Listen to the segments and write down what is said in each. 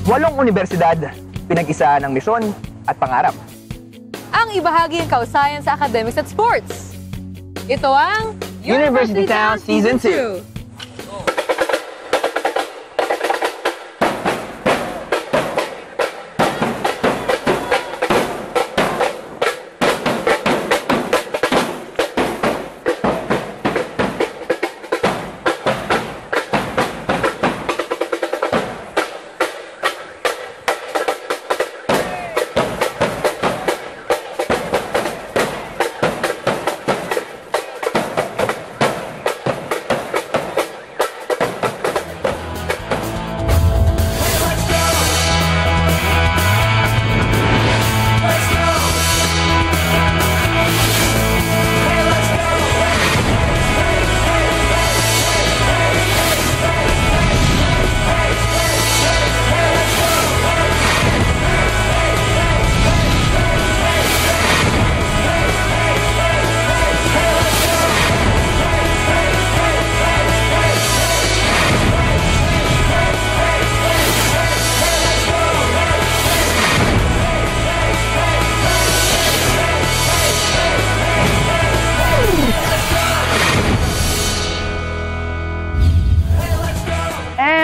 8 universidad, pinag-isa ng misyon at pangarap. Ang ibahagi ang kausayan sa academics at sports. Ito ang University Town Season 2.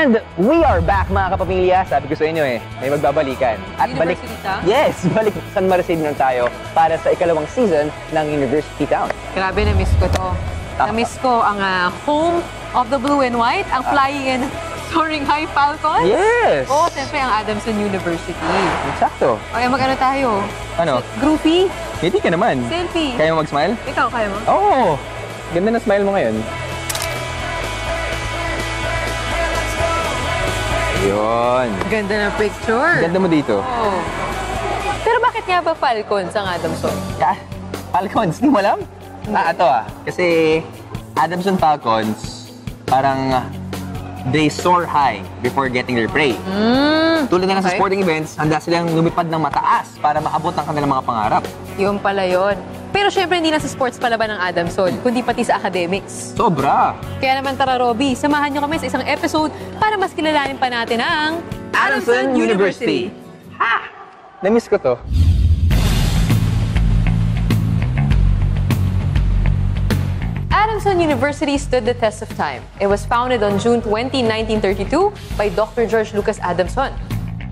And we are back mga kapamilya. Sabi ko sa inyo may magbabalikan. At University Town? Yes, balik San Marcelino tayo para sa ikalawang season ng University Town. Grabe, na-miss ko to. Na-miss ko ang home of the blue and white, ang flying and soaring high Falcons. Yes! Oo, siyempre ang Adamson University. Eksakto. Okay, mag-ano tayo? Ano? Groupie? Hindi ka naman. Selfie. Kaya mo mag-smile? Ikaw, kaya mo? Oo! Ganda na smile mo ngayon. Yun. Ganda ng picture. Ganda mo dito. Oh. Pero bakit nga ba Falcons ang Adamson? Falcons, hindi mo alam? Ito Kasi Adamson Falcons, parang they soar high before getting their prey. Tulad na sa sporting events, handa silang lumipad ng mataas para maabot ang kanilang mga pangarap. Yun pala yun. Pero syempre hindi na sa sports palaban ng Adamson, kundi pati sa academics. Sobra! Kaya naman tara, Robby, samahan nyo kami sa isang episode para mas kilalanin pa natin ang Adamson University. Ha! Na-miss ko to. Adamson University stood the test of time. It was founded on June 20, 1932 by Dr. George Lucas Adamson.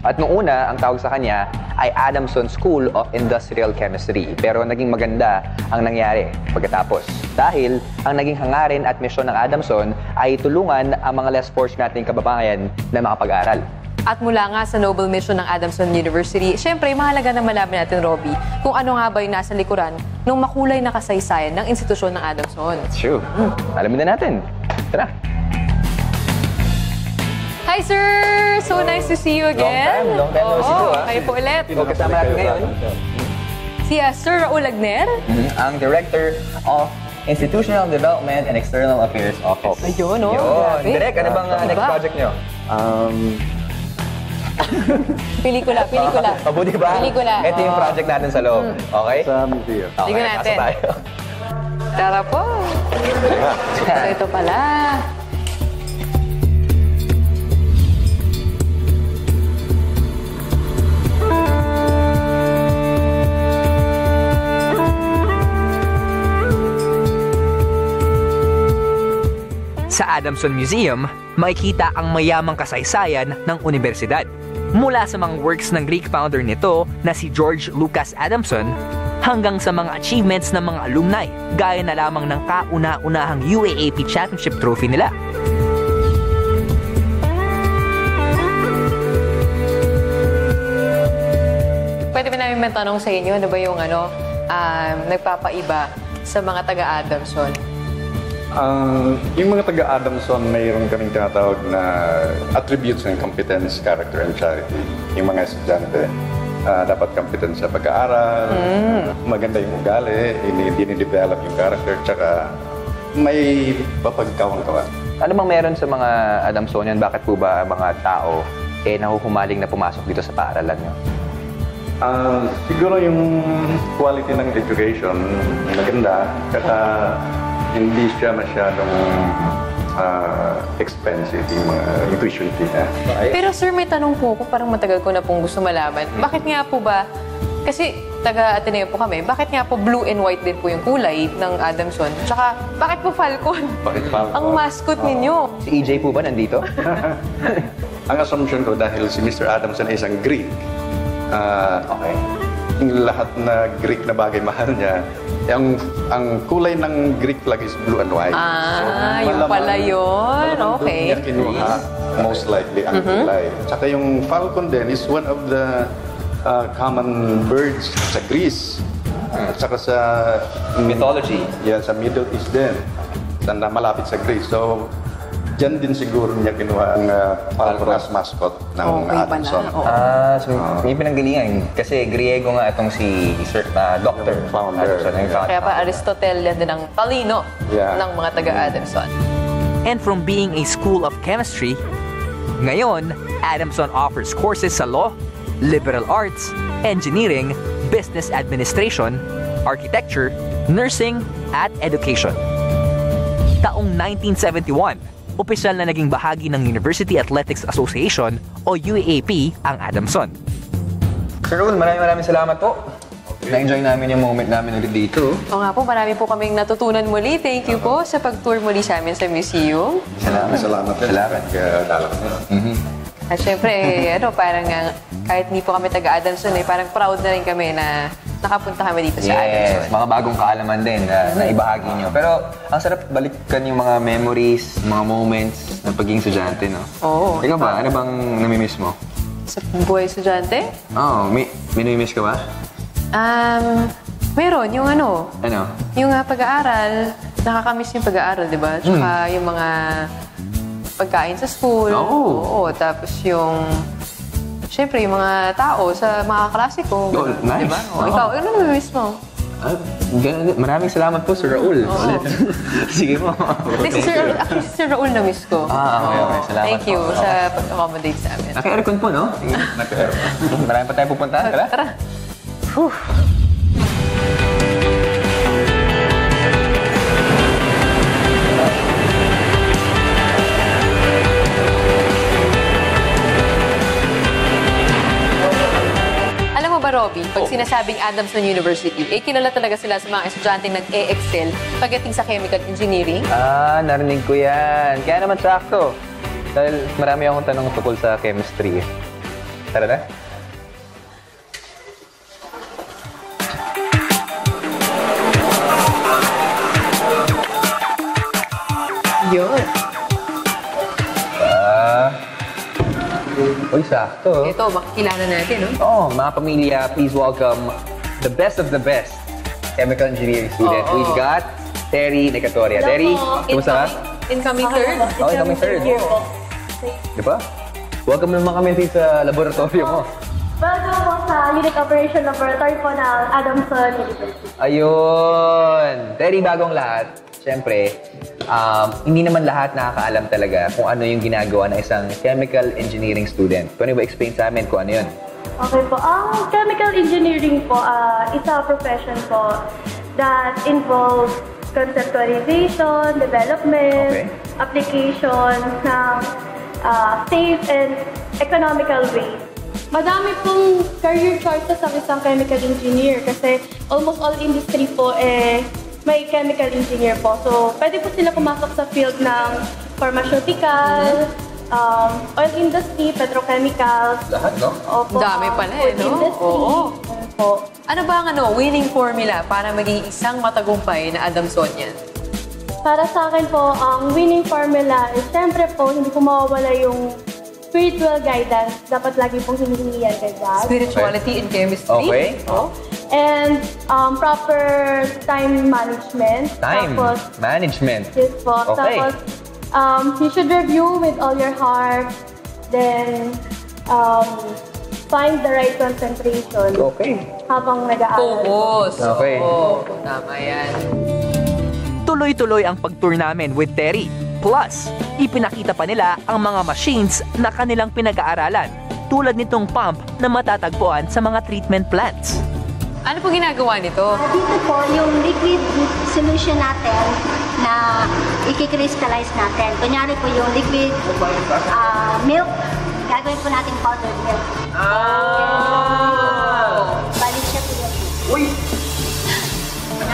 At noong una, ang tawag sa kanya ay Adamson School of Industrial Chemistry. Pero naging maganda ang nangyari pagkatapos. Dahil ang naging hangarin at misyon ng Adamson ay tulungan ang mga less fortunate nating kababayan na makapag-aral. At mula nga sa noble mission ng Adamson University, syempre mahalaga na malaman natin, Robby, kung ano nga ba yung nasa likuran ng makulay na kasaysayan ng institusyon ng Adamson. That's true. Alamin na natin. Tara! Hi, sir! So nice to see you again. Long time no see you, kayo po ulit. Kasama natin ngayon Si Sir Raul Agner. ang Director of Institutional Development and External Affairs Office. Ayun, grabe. Direk, ano bang next project nyo? Pelikula. Mabuti ba? Pelikula. Ito yung project natin sa loob. Okay? Sa museum. Okay, Tingnan natin. pasok tayo. Tara po. So, ito pala. Sa Adamson Museum, makikita ang mayamang kasaysayan ng universidad. Mula sa mga works ng Greek founder nito na si George Lucas Adamson hanggang sa mga achievements ng mga alumni gaya na lamang ng kauna-unahang UAAP Championship Trophy nila. Pwede ba namin matanong sa inyo, ano ba yung nagpapaiba sa mga taga-Adamson? Yung mga taga-Adamson, mayroon kaming tinatawag na attributes ng competence, character, and charity. Yung mga estudyante, dapat competent sa pag-aaral, maganda yung ugali, dinidevelop yung character, tsaka may papagkawang-kawan. Ano bang meron sa mga Adamsonian? Bakit po ba mga tao nahuhumaling na pumasok dito sa paaralan nyo? Siguro yung quality ng education maganda, kaya hindi siya masyadong expensive yung mga tuition fee na. Pero sir, may tanong po ako, parang matagal ko na pong gusto malaman. Bakit nga po ba, kasi taga-Ateneo po kami, bakit nga po blue and white din po yung kulay ng Adamson? Tsaka, bakit po Falcon? Bakit Falcon? Ang mascot ninyo. Si EJ po ba nandito? Ang assumption ko dahil si Mr. Adamson ay isang Greek, Okay. yung lahat na Greek na bagay mahal niya, ang kulay ng Greek flag is blue and white. Yung pala yun. Malamang Okay. doon niya kinuha, most likely, ang kulay. Tsaka yung falcon din is one of the common birds sa Greece. At saka sa Mythology. Yeah, sa Middle East din. Na malapit sa Greece. So, dyan din siguro niya kinuha ang falcon as mascot ng Okay pala. Adamson. Oo. So may pinanggalingan. Kasi Griego nga itong si Sir Doctor. Founder. Adamson, yung founder. Kaya pa Aristotelian din ang talino Yeah. ng mga taga-Adamson. And from being a school of chemistry, ngayon, Adamson offers courses sa law, liberal arts, engineering, business administration, architecture, nursing, at education. Taong 1971, opisyal na naging bahagi ng University Athletics Association o UAAP ang Adamson. Sir Raul, maraming salamat po. Na-enjoy namin yung moment namin ulit dito. O nga po, marami po kaming natutunan muli. Thank you po sa pag-tour muli sa amin sa museum. Salamat din. Salamat. Pagdalaw niyo. At syempre, parang kahit hindi po kami taga-Adamson, parang proud na rin kami na nakapunta kami dito sa Adamson. Yes, mga bagong kaalaman din na ibahagi nyo. Pero ang sarap balikan yung mga memories, mga moments ng pagiging estudyante, no? Oo. Ikaw ba? Ano bang namimiss mo? Sa buhay estudyante, Oo, may namimiss ka ba? meron yung Ano? yung pag-aaral, nakakamiss yung pag-aaral, di ba? Tsaka yung mga pagkain sa school. Oo. Tapos yung, syempre, yung mga tao sa mga klase ko. Oh, nice. Di ba? Oo. Ikaw, ano namimiss mo? Maraming salamat po, Sir Raul. Ulit. Sige mo. Si Sir Raul na-miss ko. Okay. Salamat Thank you po. sa pag-accommodate sa amin. Naka-aircon po, no? Marami pa tayo pupuntahan. Tara. Tara. Alam mo ba, Robby, pag sinasabing Adamson University, kilala talaga sila sa mga estudyanteng nag-e-excel pagdating sa chemical engineering? Narinig ko yan. Kaya naman sakto. Dahil marami akong tanong tungkol sa chemistry. Tara na. Yun. Uy, sakto. Ito, makikilala natin, no? Oh, mga pamilya, please welcome the best of the best chemical engineering student. Oo. We've got Terry Necatoria. Terry, kumusta ka? Incoming third. Okay, kami third. Di ba? Welcome naman kami sa laboratorio mo. Welcome po sa Unit Operation Laboratory po ng Adamson University. Ayun! Terry, bagong lahat. Siyempre, hindi naman lahat nakakaalam talaga kung ano yung ginagawa ng isang chemical engineering student. Pwede ba explain sa amin kung ano yun? Okay po, ang chemical engineering po, isa profession po that involves conceptualization, development, application ng safe and economical ways. Madami pong career choices ang isang chemical engineer kasi almost all industry po may chemical engineer po. So, pwede po sila pumasok sa field ng pharmaceutical, oil industry, petrochemicals. Lahat, no? Opo, Dami pala food no? industry. Oo. Po. Ano ba ang winning formula para maging isang matagumpay na Adamsonian? Para sa akin po, ang winning formula is siyempre po, hindi po mawawala yung spiritual guidance. Dapat lagi pong hinihingi yan kay God. Spirituality in chemistry? Okay. Oh. And proper time management. Time Tapos, management. yes po. Okay. Tapos, you should review with all your heart. Then, find the right concentration Okay. habang nag-aaral. Focus. Okay. Oo, tama yan. Tuloy-tuloy ang pag-tour namin with Terry. Plus, ipinakita pa nila ang mga machines na kanilang pinag-aaralan, tulad nitong pump na matatagpuan sa mga treatment plants. Ano po ginagawa nito? Dito po, yung liquid solution natin, na i-crystallize natin. Kunyari po yung liquid milk, gagawin po natin powdered milk. Balik siya po yun. Uy!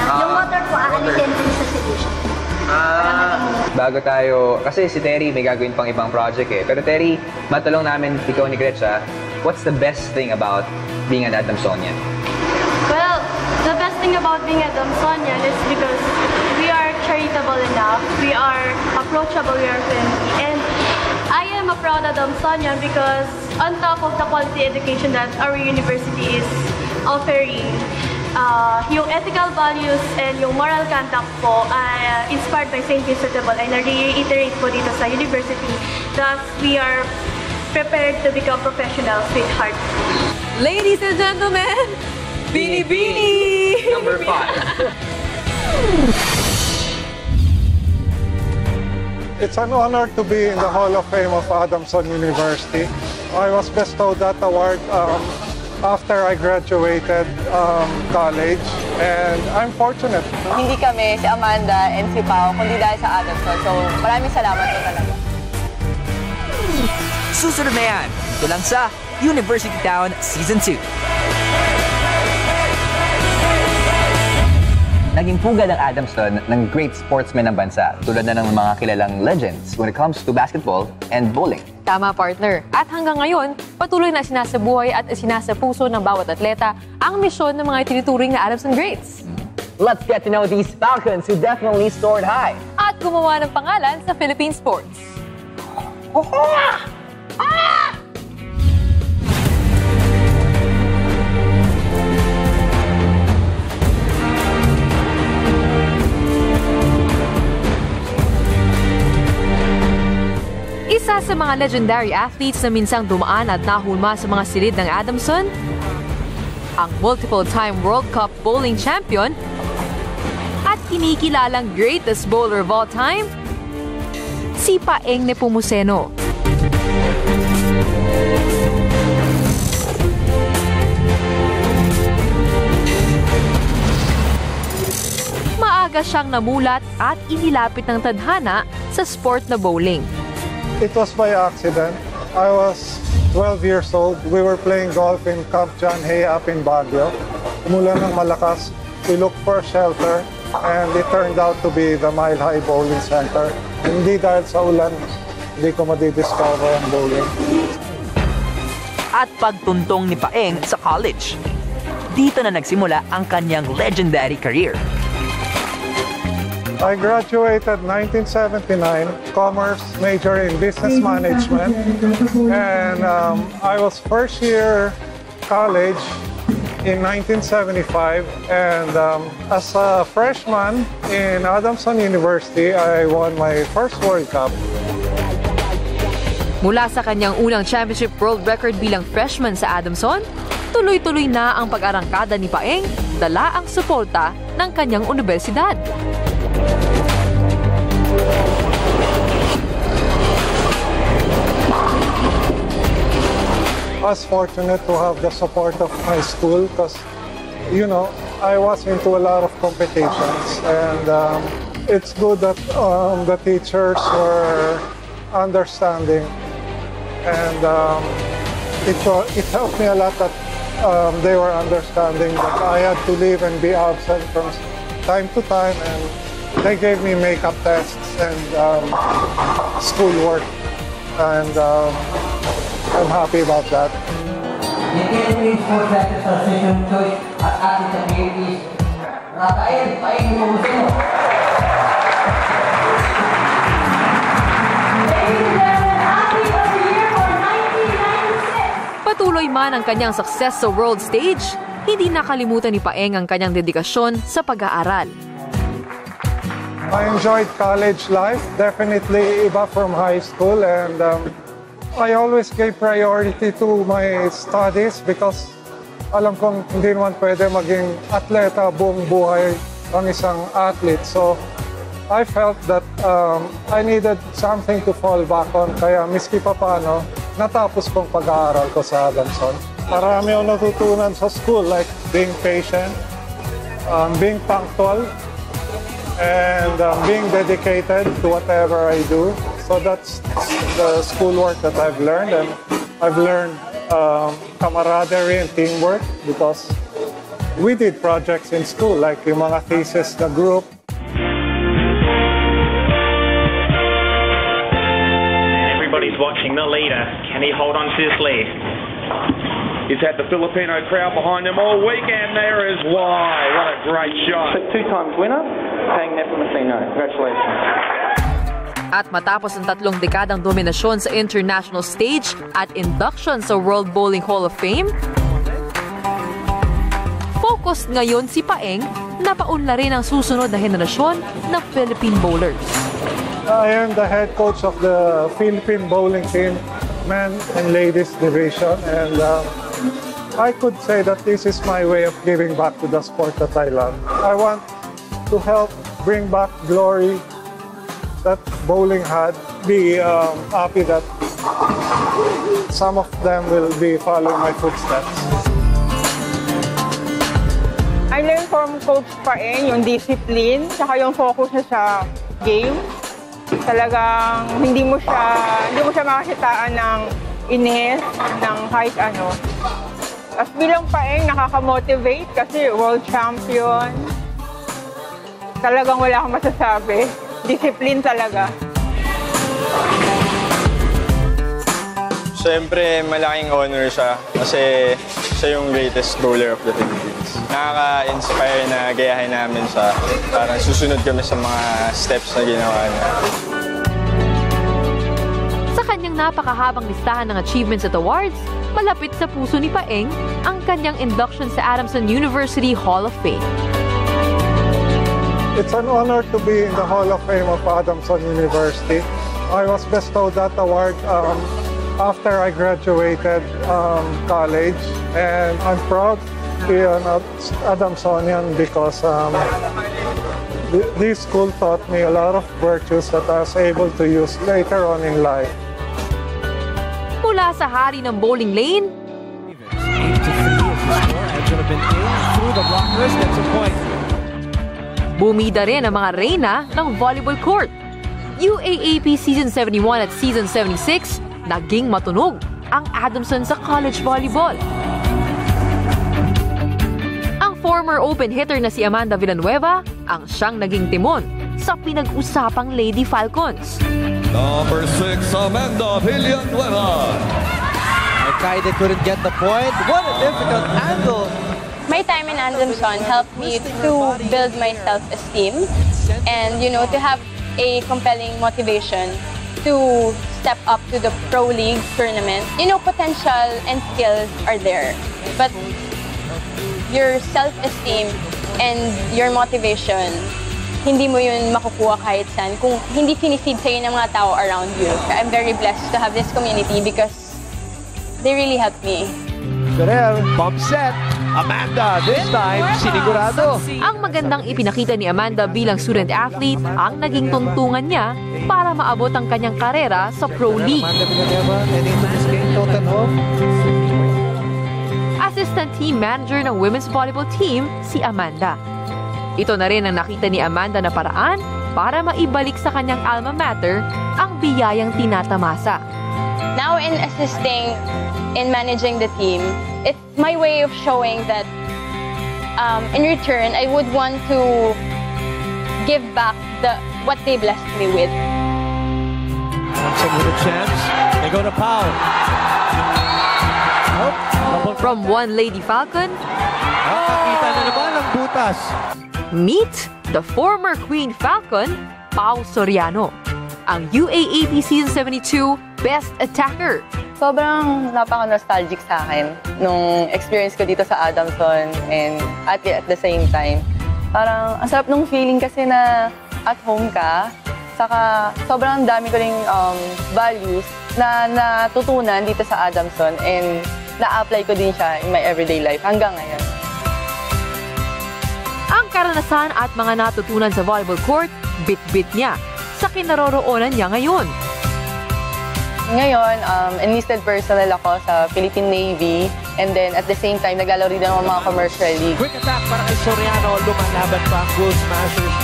Yung water po, aalisin din sa solution. Bago tayo, kasi si Terry may gagawin pang ibang project eh. Pero Terry, matalong namin ikaw ni Gretcha, what's the best thing about being an Adamsonian? Well, the best thing about being a Damsonian is because we are charitable enough, we are approachable, we are friendly, and I am a proud Adamsonian because on top of the quality education that our university is offering, yung ethical values and yung moral conduct po inspired by St. Vincent de Paul, ay na-reiterate po dito sa university. Thus, we are prepared to become professional sweethearts. Ladies and gentlemen, Bini Bini! Number 5. It's an honor to be in the Hall of Fame of Adamson University. I was bestowed that award after I graduated college, and I'm fortunate. Hindi kami, si Amanda and si Pao, kundi dahil sa Adamson. So, maraming salamat po talaga. Susunod na yan, ito lang sa University Town Season 2. Naging pugad ang Adamson ng great sportsmen ng bansa, tulad na ng mga kilalang legends when it comes to basketball and bowling. Tama, partner. At hanggang ngayon, patuloy na sinasabuhay at sinasapuso ng bawat atleta ang misyon ng mga tinuturing na Adamson Greats. Let's get to know these Falcons who definitely soared high. At gumawa ng pangalan sa Philippine sports. Isa sa mga legendary athletes na minsang dumaan at nahulma sa mga silid ng Adamson, ang multiple-time World Cup bowling champion at kinikilalang greatest bowler of all time, si Paeng Nepomuceno. Maaga siyang namulat at inilapit ng tadhana sa sport na bowling. It was by accident. I was 12 years old. We were playing golf in Camp John Hay up in Baguio. Umulan ng malakas. We looked for shelter and it turned out to be the Mile High Bowling Center. Hindi dahil sa ulan, hindi ko madidiscover ang bowling. At pagtuntong ni Paeng sa college. Dito na nagsimula ang kanyang legendary career. I graduated 1979, commerce major in business management, and I was first year college in 1975, and as a freshman in Adamson University, I won my first World Cup. Mula sa kanyang unang championship world record bilang freshman sa Adamson, tuloy-tuloy na ang pag-arangkada ni Paeng, dala ang suporta ng kanyang universidad. I was fortunate to have the support of my school because, you know, I was into a lot of competitions, and it's good that the teachers were understanding, and it helped me a lot that they were understanding that I had to leave and be absent from time to time, and they gave me makeup tests and schoolwork, and I'm happy about that. The Philippine Sports Athletes Association Choice at Athletes at PAPs, Rafael Paeng Nepomuceno. Patuloy man ang kanyang success sa world stage, hindi nakalimutan ni Paeng ang kanyang dedikasyon sa pag-aaral. I enjoyed college life, definitely iba from high school, and I always gave priority to my studies because alam kong hindi naman pwede maging atleta buong buhay ang isang athlete. So I felt that I needed something to fall back on, kaya miski pa paano, natapos kong pag-aaral ko sa Adamson. Marami akong natutunan sa school, like being patient, being punctual, and being dedicated to whatever I do. So that's the schoolwork that I've learned, and I've learned camaraderie and teamwork because we did projects in school, like yung mga thesis na group. Everybody's watching the leader. Can he hold on to this lead? He's had the Filipino crowd behind him all week, and there is why. What a great shot. Two times winner, Pang Nepomuceno. Congratulations. At matapos ang 3 dekadang dominasyon sa international stage at induction sa World Bowling Hall of Fame, focused ngayon si Paeng na paunlarin ang susunod na henerasyon ng Philippine bowlers. I am the head coach of the Philippine bowling team, men and ladies division, and I could say that this is my way of giving back to the sport that I love. I want to help bring back glory that bowling had, be happy that some of them will be following my footsteps. I learned from Coach Paeng yung discipline, saka yung focus niya sa game. Talagang hindi mo siya makasitaan ng inis, ng kahit ano. As bilang Paeng, nakaka-motivate kasi world champion. Talagang wala akong masasabi. Discipline talaga. Siyempre, malaking honor siya kasi siya yung greatest bowler of the Philippines. Nakaka-inspire na gayahin namin siya. Parang susunod kami sa mga steps na ginawa niya. Sa kanyang napakahabang listahan ng achievements at awards, malapit sa puso ni Paeng ang kanyang induction sa Adamson University Hall of Fame. It's an honor to be in the Hall of Fame of Adamson University. I was bestowed that award after I graduated college, and I'm proud to be an Adamsonian because this school taught me a lot of virtues that I was able to use later on in life. Mula sa hari ng bowling lane, bumida rin ang mga reyna ng volleyball court. UAAP Season 71 at Season 76, naging matunog ang Adamson sa college volleyball. Ang former open hitter na si Amanda Villanueva ang siyang naging timon sa pinag-usapang Lady Falcons. Number 6, Amanda Villanueva. Akaide couldn't get the point. What a difficult angle. My time in Adamson helped me to build my self-esteem and, to have a compelling motivation to step up to the Pro League tournament. Potential and skills are there, but your self-esteem and your motivation, hindi mo yun makukuha kahit saan kung hindi sinisid sa'yo ng mga tao around you. I'm very blessed to have this community because they really helped me. Ferrer, bomb set. Amanda, this time, sinigurado. Ang magandang ipinakita ni Amanda bilang student athlete ang naging tuntungan niya para maabot ang kanyang karera sa Pro League. Assistant team manager ng women's volleyball team, si Amanda. Ito na rin ang nakita ni Amanda na paraan para maibalik sa kanyang alma mater ang biyayang tinatamasa. Now in assisting in managing the team, it's my way of showing that in return, I would want to give back what they blessed me with. With a chance, they go to Pau. From one Lady Falcon, nakita na naman ang butas. Meet the former Queen Falcon, Pau Soriano, ang UAAP Season 72 Best Attacker. Sobrang napaka-nostalgic sa akin nung experience ko dito sa Adamson and at the same time. Parang ang sarap nung feeling kasi na at home ka, saka sobrang dami ko ring values na natutunan dito sa Adamson and na-apply ko din siya in my everyday life hanggang ngayon. Ang karanasan at mga natutunan sa volleyball court, bit-bit niya sa kinaroroonan niya ngayon. Ngayon, enlisted personnel ako sa Philippine Navy and then at the same time, naglalaro rin ng mga commercial league. Quick attack para kay Soriano, lumalaban pa ang Gold Smashers.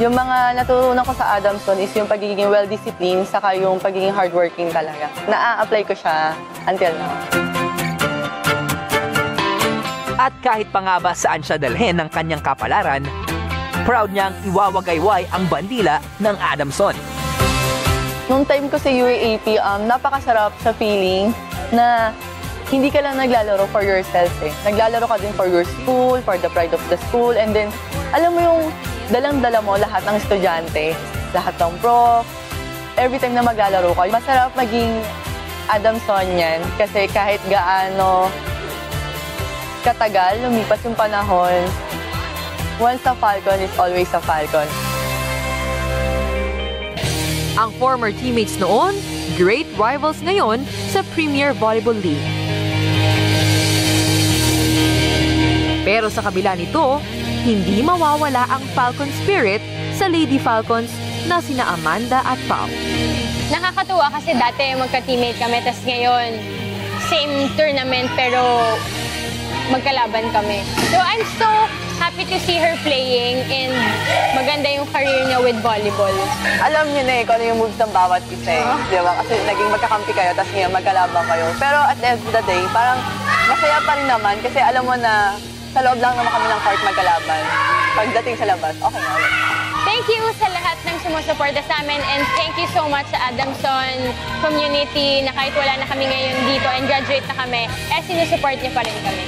yung mga natutunan ko sa Adamson is yung pagiging well-disciplined saka yung pagiging hardworking talaga. Na-apply ko siya until now. At kahit pa nga ba saan siya dalhin ng kanyang kapalaran, proud niyang iwawagayway ang bandila ng Adamson. Nung time ko sa UAAP, napakasarap sa feeling na hindi ka lang naglalaro for yourself eh. Naglalaro ka din for your school, for the pride of the school, and then, alam mo yung dalang-dala mo lahat ng estudyante, lahat ng prof, every time na maglalaro ka. Masarap maging Adamson yan kasi kahit gaano katagal, lumipas yung panahon, once a Falcon is always a Falcon. Ang former teammates noon, great rivals ngayon sa Premier Volleyball League. Pero sa kabila nito, hindi mawawala ang Falcon spirit sa Lady Falcons na sina Amanda at Pao. Nakakatuwa kasi dati magka-teammate kami, tas ngayon same tournament pero magkalaban kami. So I'm so happy to see her playing and maganda yung career niya with volleyball. Alam niyo na eh kung ano yung moves ng bawat isa eh. Di ba? Kasi naging magkakampi kayo, tas ngayon magkalaban kayo. Pero at the end of the day, parang masaya pa rin naman kasi alam mo na sa loob lang naman kami ng court magkalaban. Pagdating sa labas, okay na. Thank you sa lahat ng sumusuporta sa amin and thank you so much sa Adamson community na kahit wala na kami ngayon dito and graduate na kami, sinusupport niyo pa rin kami.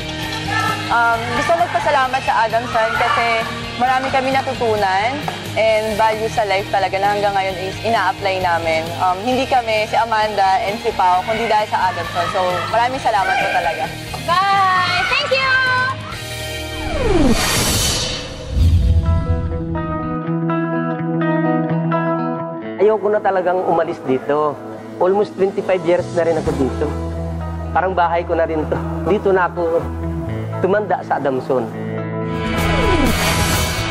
Gusto magpasalamat sa Adamson kasi marami kami natutunan and value sa life talaga na hanggang ngayon is ina-apply namin. Hindi kami, si Amanda and si Pao, kundi dahil sa Adamson. So maraming salamat po talaga. Bye! Thank you! Ayoko na talagang umalis dito. Almost 25 years na rin ako dito. Parang bahay ko na rin to. Dito na ako tumanda sa Adamson.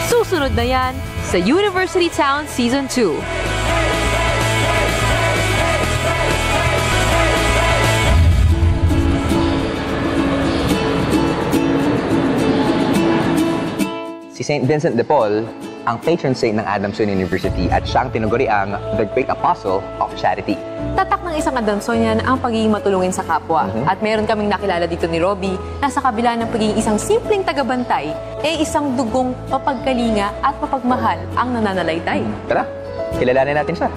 Susunod na yan sa University Town Season 2. Si St. Vincent de Paul, ang patron saint ng Adamson University at siya ang tinuguriang the Great Apostle of Charity. Tatak ng isang Adamsonian ang pagiging matulungin sa kapwa. At meron kaming nakilala dito ni Robbie na sa kabila ng pagiging isang simpleng tagabantay, isang dugong mapagkalinga at mapagmahal ang nananalaytay. Tara, kilalanin natin siya.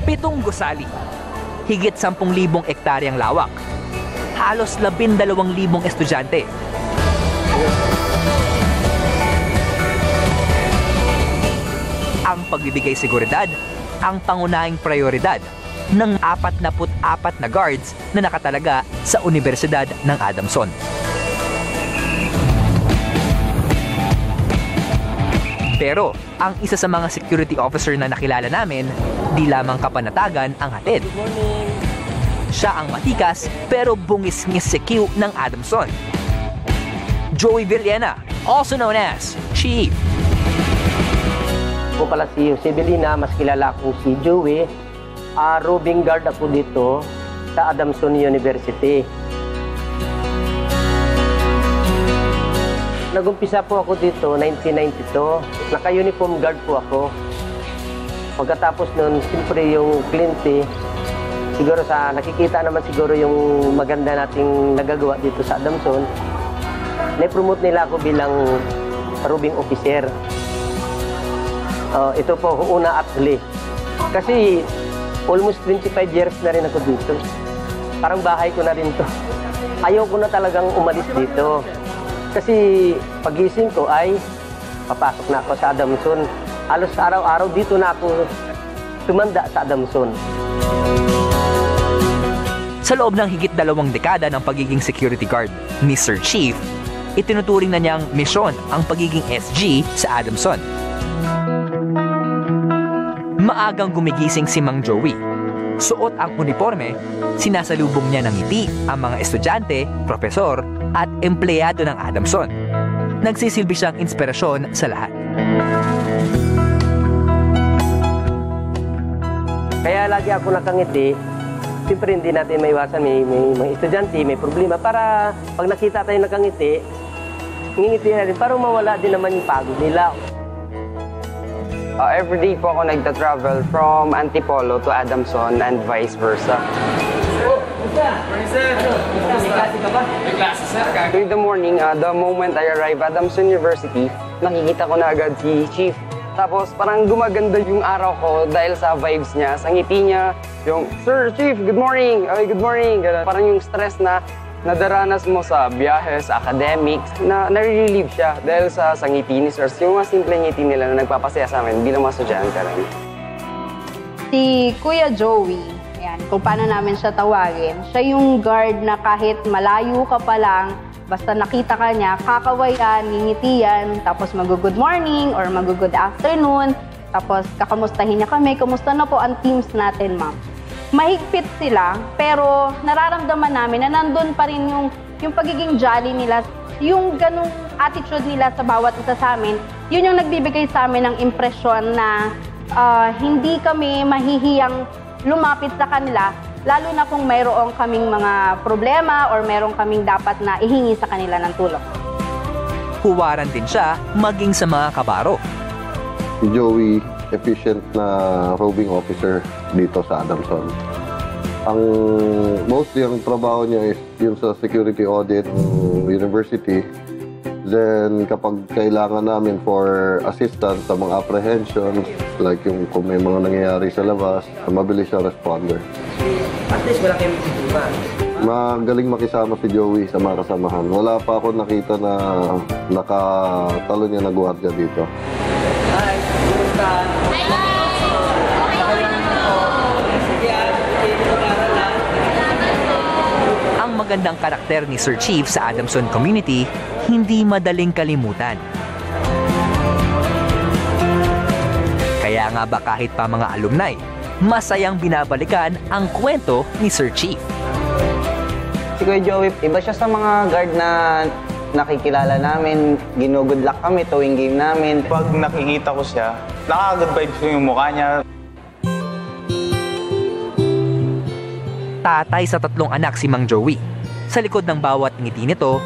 Pitong gusali, higit 10,000 ektaryang lawak, halos 12,000 estudyante. Ang pagbibigay seguridad, ang pangunahing prioridad ng 44 na guards na nakatalaga sa Universidad ng Adamson. Pero, ang isa sa mga security officer na nakilala namin, di lamang kapanatagan ang hatid. Siya ang matikas pero bungis-ngis si Q ng Adamson. Joey Villena, also known as Chief. Ako pala si Jose Villena, mas kilala akong si Joey. Roving guard ako dito sa Adamson University. Nag-umpisa po ako dito, 1992. Naka-uniform guard po ako. Pagkatapos nun, siyempre yung kliyente, siguro nakikita naman siguro yung maganda nating nagagawa dito sa Adamson, na-promote nila ako bilang roving officer. Ito po, una at huli. Kasi almost 25 years na rin ako dito. Parang bahay ko na rin to. Ayoko na talagang umalis dito. Kasi pagising ko ay papasok na ako sa Adamson. Halos araw-araw dito na ako tumanda sa Adamson. Sa loob ng higit 2 dekada ng pagiging security guard ni Sir Chief, itinuturing na niyang misyon ang pagiging SG sa Adamson. Maagang gumigising si Mang Joey. Suot ang uniforme, sinasalubong niya ng ngiti ang mga estudyante, profesor, at empleyado ng Adamson. Nagsisilbi siyang inspirasyon sa lahat. Kaya lagi ako nakangiti. Siyempre hindi natin maiwasan, may mga estudyante, may problema. Para pag nakita tayo nakangiti, ngingiti na rin para mawala din naman yung pagod nila. Everyday po ako nagta-travel from Antipolo to Adamson and vice versa. In the morning, the moment I arrive at Adamson University, nakikita ko na agad si Chief. Tapos parang gumaganda yung araw ko dahil sa vibes niya, sa ngiti niya, yung, Sir Chief, good morning! Okay, good morning! Parang yung stress na nadaranas mo sa biyahe, sa academics, na nare-relieve siya dahil sa ngiti ni Sir. Yung mga simple ngiti nila na nagpapasaya sa amin bilang mga estudyante rin. Si Kuya Joey, yan, kung paano namin siya tawagin, siya yung guard na kahit malayo ka pa lang, basta nakita ka niya, kakawayan, ngingitian, tapos mag-good morning or mag-good afternoon, tapos kakamustahin niya kami, kumusta na po ang teams natin, ma'am. Mahigpit sila, pero nararamdaman namin na nandun pa rin yung pagiging jolly nila, yung ganung attitude nila sa bawat isa sa amin, yun yung nagbibigay sa amin ng impresyon na hindi kami mahihiyang lumapit sa kanila, lalo na kung mayroong kaming mga problema or mayroong kaming dapat na ihingi sa kanila ng tulong. Huwaran din siya maging sa mga kabaro. Si Joey, efficient na roving officer dito sa Adamson. Mostly ang trabaho niya is yung sa security audit university. Then kapag kailangan namin for assistance sa mga apprehensions, like yung kung may mga nangyayari sa labas, mabilis siya responder. At least wala kayong problema. Magaling makisama si Joey sa mga kasamahan. Wala pa ako nakita na nakatalo niya na gwardiya dito. Hi, kumusta? Ang magandang karakter ni Sir Chief sa Adamson Community, hindi madaling kalimutan. Kaya nga ba kahit pa mga alumni, masayang binabalikan ang kwento ni Sir Chief. Si Kuya Joey, iba siya sa mga guard na nakikilala namin, ginugood luck kami tuwing game namin. Pag nakikita ko siya, nakaka-good vibes yung mukha niya. Tatay sa 3 anak si Mang Joey. Sa likod ng bawat ngiti nito,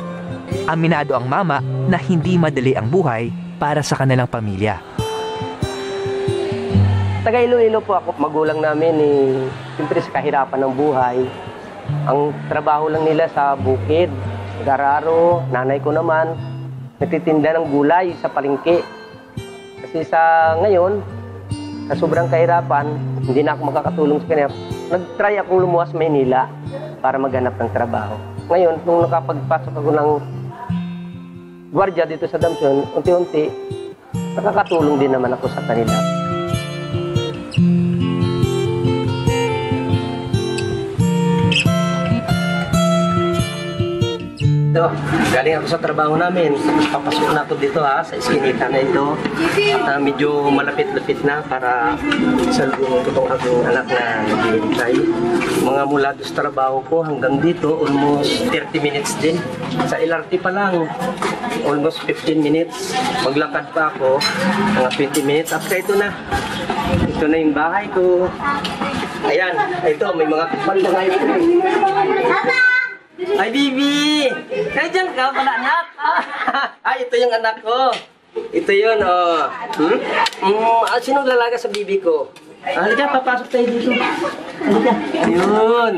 aminado ang mama na hindi madali ang buhay para sa kanilang pamilya. Taga Iloilo po ako. Magulang namin siyempre sa kahirapan ng buhay. Ang trabaho lang nila sa bukid, gararo, nanay ko naman, nagtitinda ng gulay sa palengke. Kasi sa ngayon, sa sobrang kahirapan, hindi na ako makakatulong sa kanya. Nag-try akong lumuwas Maynila para maghanap ng trabaho. Ngayon, nung nakapagpasok ako ng gwardiya dito sa Adamson, unti-unti, nakakatulong din naman ako sa kanila. Ito, galing ako sa trabaho namin. Papasok na ako dito sa iskinita na ito. At medyo malapit-lapit na para salubungin ko itong aking anak na naghihintay. Mga mula doon sa trabaho ko hanggang dito, almost 30 minutes din. Sa LRT pa lang, almost 15 minutes. Maglakad pa ako, mga 20 minutes. At ito na. Ito na yung bahay ko. Ayan, ito, may mga pagdangay ko. Ay, Bibi! Nandiyan ka pala, anak? Ay, ito yung anak ko. Ito yun, oh. Sinong lalaga sa Bibi ko? Halika, papasok tayo dito. Halika. Ayun.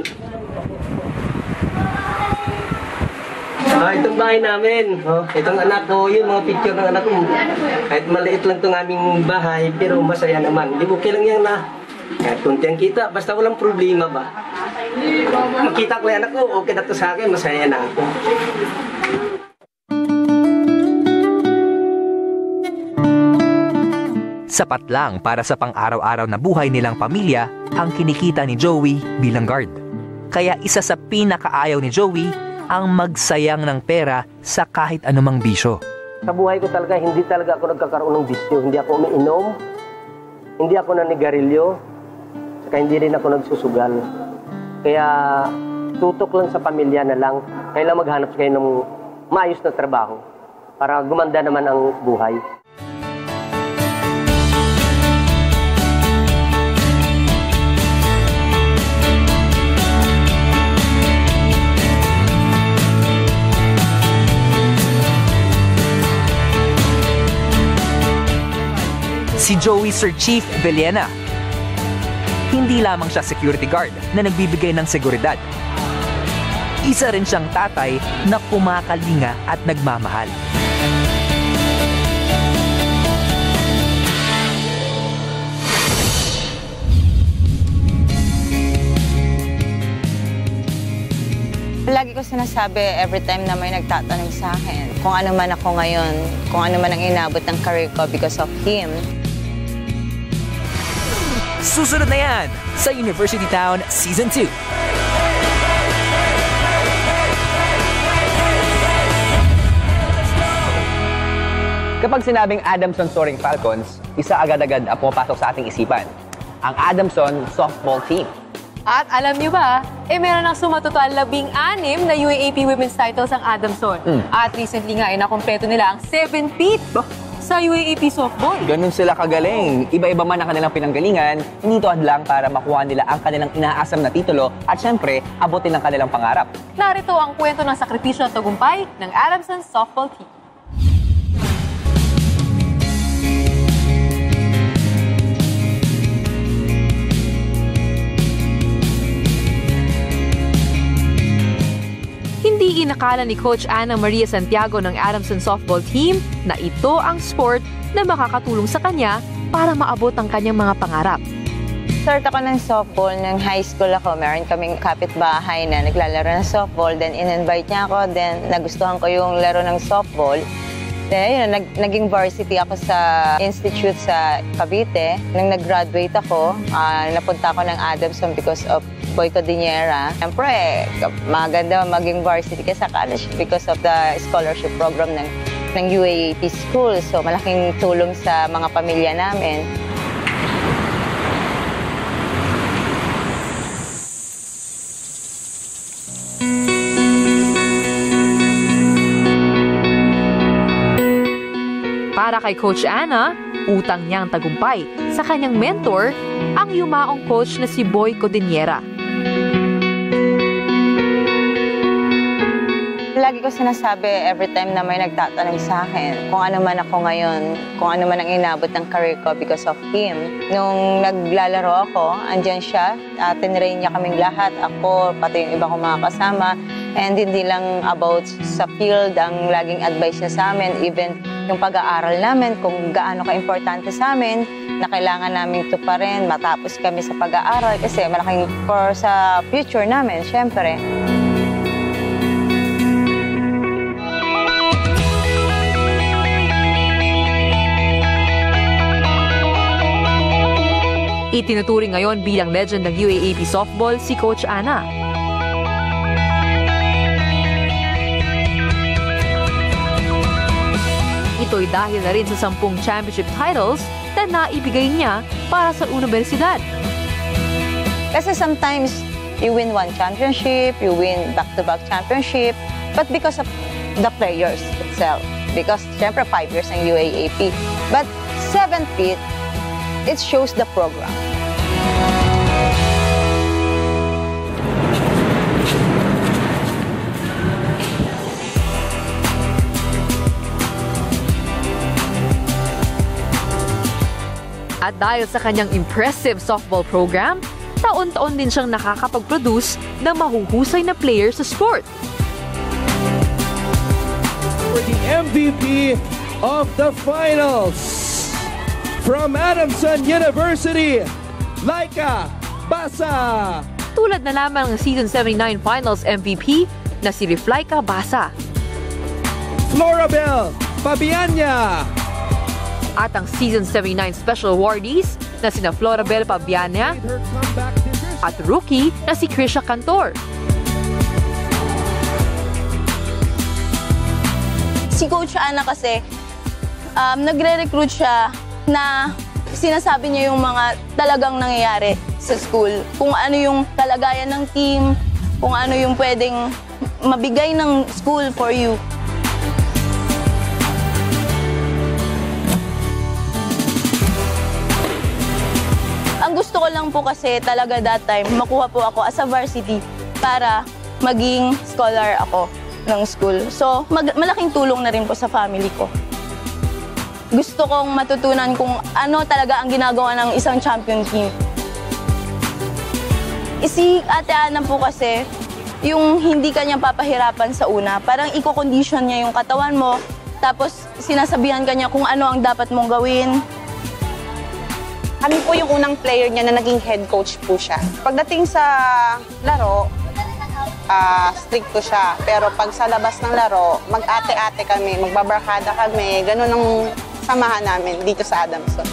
Itong bahay namin. Itong anak ko, yun, mga picture ng anak ko. Kahit maliit lang itong aming bahay, pero masaya naman. Di okay lang yan na. Kahit kunti ang kita, basta walang problema ba? Makita ko yung anak ko, okay na to sa akin, masaya na ako. Sapat lang para sa pang-araw-araw na buhay nilang pamilya ang kinikita ni Joey bilang guard. Kaya isa sa pinakaayaw ni Joey ang magsayang ng pera sa kahit anumang bisyo. Sa buhay ko talaga, hindi talaga ako nagkakaroon ng bisyo. Hindi ako umiinom, hindi ako nanigarilyo, saka hindi rin ako nagsusugal. Kaya tutok lang sa pamilya na lang. Kailangan maghanap kayo ng maayos na trabaho para gumanda naman ang buhay. Si Joey Sir Chief Villena. Hindi lamang siya security guard na nagbibigay ng seguridad. Isa rin siyang tatay na kumakalinga at nagmamahal. Lagi ko sinasabi every time na may nagtatanong sa akin kung ano man ako ngayon, kung ano man ang inabot ng career ko because of him. Susunod na yan sa University Town Season 2. Kapag sinabing Adamson Soaring Falcons, isa agad-agad ang pumapasok sa ating isipan. Ang Adamson Softball Team. At alam niyo ba, meron ng sumatotal 16 na UAAP Women's titles ang Adamson. At recently nga, nakompleto nila ang 7-peat sa UAAP softball. Ganun sila kagaling. Iba-iba man ang kanilang pinanggalingan, hindi ito hadlang para makuha nila ang kanilang inaasam na titulo at syempre, abutin ang kanilang pangarap. Narito ang kwento ng sakripisyo at tagumpay ng Adamson Softball Team. Hindi inakala ni Coach Ana Maria Santiago ng Adamson Softball Team na ito ang sport na makakatulong sa kanya para maabot ang kanyang mga pangarap. Start ako ng softball nung high school ako. Meron kaming kapitbahay na naglalaro ng softball. Then in-invite niya ako. Then nagustuhan ko yung laro ng softball. Then naging varsity ako sa institute sa Cavite. Nung nag-graduate ako, napunta ako ng Adamson because of Boy Codinera. Siyempre, maganda maging varsity ka sa college because of the scholarship program ng UAAP school. So, malaking tulong sa mga pamilya namin. Para kay Coach Ana, utang niyang tagumpay sa kanyang mentor, ang yumaong coach na si Boy Codinera. Lagi ko sinasabi every time na may nagtatanong sa akin kung ano man ako ngayon, kung ano man ang inabot ng career ko because of him. Nung naglalaro ako, andyan siya, tinrain niya kaming lahat, ako, pati yung iba kong mga kasama. And hindi lang about sa field ang laging advice niya sa amin, even yung pag-aaral namin, kung gaano ka-importante sa amin, na kailangan namin tuparin, matapos kami sa pag-aaral kasi malaking for sa future namin, syempre. Itinuturing ngayon bilang legend ng UAAP softball si Coach Ana. Ito'y dahil na rin sa 10 championship titles na naibigay niya para sa universidad. Kasi sometimes, you win one championship, you win back-to-back championship, but because of the players itself. Because, syempre, 5 years ang UAAP. But 7-peat, it shows the program. At dahil sa kanyang impressive softball program, taon-taon din siyang nakakapag-produce ng mahuhusay na player sa sport. For the MVP of the finals, from Adamson University, Laika Basa. Tulad na lamang ng Season 79 Finals MVP na si Riflaika Basa. Florabel Pabianya. At ang Season 79 Special Awardees na sina Florabel Pabianya at rookie na si Krisha Cantor. Si Coach Ana kasi, nagre-recruit siya na sinasabi niya yung mga talagang nangyayari sa school. Kung ano yung kalagayan ng team, kung ano yung pwedeng mabigay ng school for you. Ang gusto ko lang po kasi talaga that time, makuha po ako as a varsity para maging scholar ako ng school. So, malaking tulong na rin po sa family ko. gusto kong matutunan kung ano talaga ang ginagawa ng isang champion team. Si Ate Ana po kasi, yung hindi kanya papahirapan sa una, parang i-condition niya yung katawan mo, tapos sinasabihan kanya kung ano ang dapat mong gawin. Kami po yung unang player niya na naging head coach po siya. Pagdating sa laro, stricto siya. Pero pag sa labas ng laro, mag-ate-ate kami, magbabarkada kami, ganun ang samahan namin dito sa Adamson.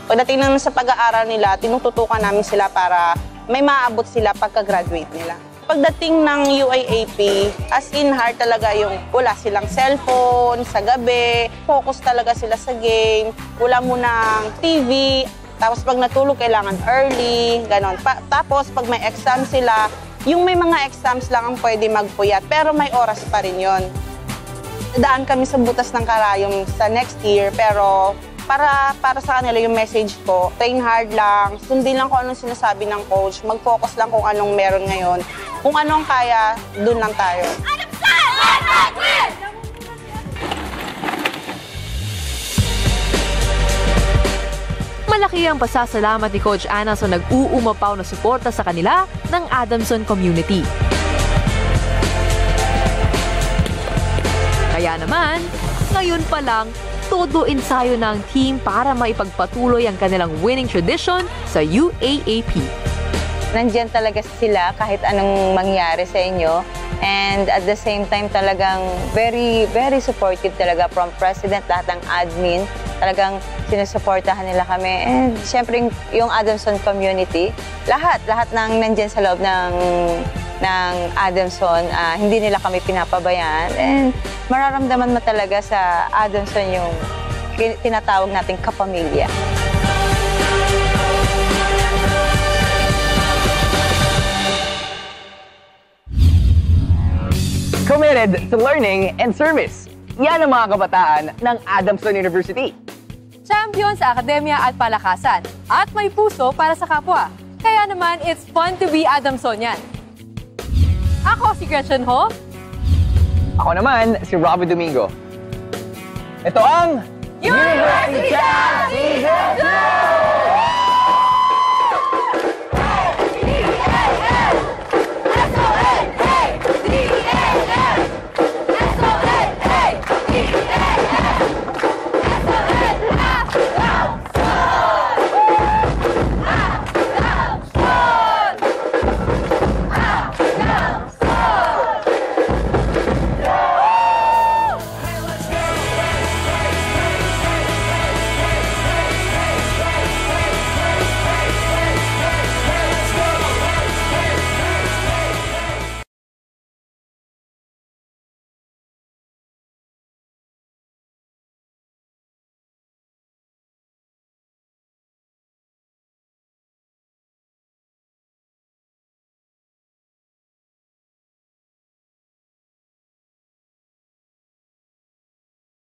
Pagdating naman sa pag-aaral nila, tinututukan namin sila para may maabot sila pagka-graduate nila. Pagdating ng UAAP, as in heart talaga yung wala silang cellphone sa gabi, focus talaga sila sa game, wala munang TV, tapos pag natulog kailangan early, ganon. Tapos pag may exam sila, yung may mga exams lang ang pwede magpuyat, pero may oras pa rin yon. Daan kami sa butas ng karayom sa next year, pero para sa kanila yung message ko, train hard lang, sundin lang kung anong sinasabi ng coach, mag-focus lang kung anong meron ngayon. Kung anong kaya, dun lang tayo. Malaki ang pasasalamat ni Coach Ana sa nag-uumapaw na suporta sa kanila ng Adamson community. Kaya naman, ngayon pa lang, todo ensayo ng team para maipagpatuloy ang kanilang winning tradition sa UAAP. Nandiyan talaga sila kahit anong mangyari sa inyo. And at the same time talagang very, very supportive talaga from president, lahat ng admin. Talagang sinusuportahan nila kami. And syempre yung Adamson community, lahat ng nandiyan sa loob ng Adamson, hindi nila kami pinapabayaan. And mararamdaman mo talaga sa Adamson yung tinatawag nating kapamilya. Committed to learning and service. Yan ang mga kabataan ng Adamson University. Champion sa akademya at palakasan. At may puso para sa kapwa. Kaya naman, it's fun to be Adamsonian. Ako si Gretchen Ho. Ako naman, si Robbie Domingo. Ito ang University Chat Season 2!